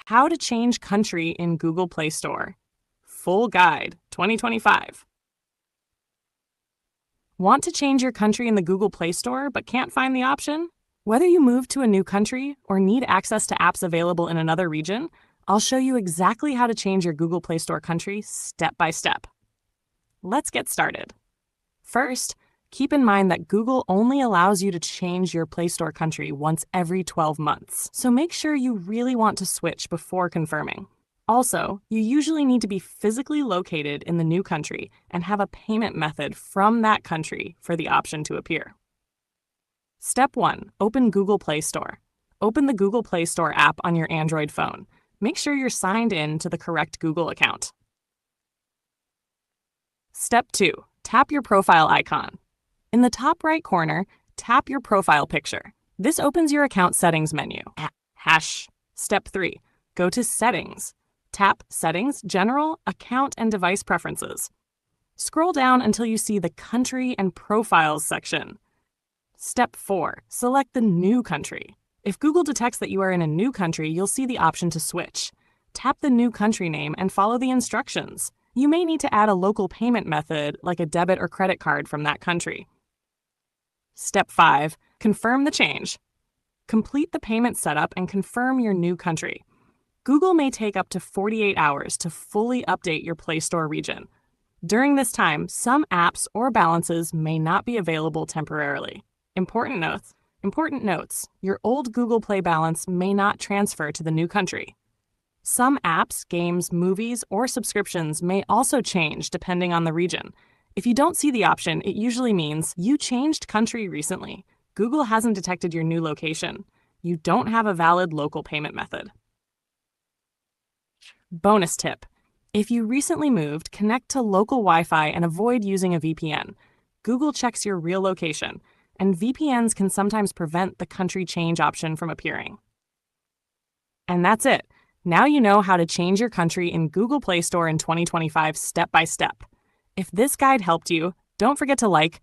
How to change country in Google Play Store. Full Guide 2025. Want to change your country in the Google Play Store but can't find the option? Whether you move to a new country or need access to apps available in another region, I'll show you exactly how to change your Google Play Store country step by step. Let's get started. First, keep in mind that Google only allows you to change your Play Store country once every 12 months, so make sure you really want to switch before confirming. Also, you usually need to be physically located in the new country and have a payment method from that country for the option to appear. Step 1. Open Google Play Store. Open the Google Play Store app on your Android phone. Make sure you're signed in to the correct Google account. Step 2. Tap your profile icon. In the top right corner, tap your profile picture. This opens your account settings menu. Step 3. Go to Settings. Tap Settings, General, Account and Device Preferences. Scroll down until you see the Country and Profiles section. Step 4. Select the new country. If Google detects that you are in a new country, you'll see the option to switch. Tap the new country name and follow the instructions. You may need to add a local payment method, like a debit or credit card from that country. Step 5. Confirm the change. Complete the payment setup and confirm your new country. Google may take up to 48 hours to fully update your Play Store region. During this time, some apps or balances may not be available temporarily. Important notes. Your old Google Play balance may not transfer to the new country. Some apps, games, movies, or subscriptions may also change depending on the region. If you don't see the option, it usually means you changed country recently. Google hasn't detected your new location. You don't have a valid local payment method. Bonus tip. If you recently moved, connect to local Wi-Fi and avoid using a VPN. Google checks your real location, and VPNs can sometimes prevent the country change option from appearing. And that's it. Now you know how to change your country in Google Play Store in 2025 step by step. If this guide helped you, don't forget to like,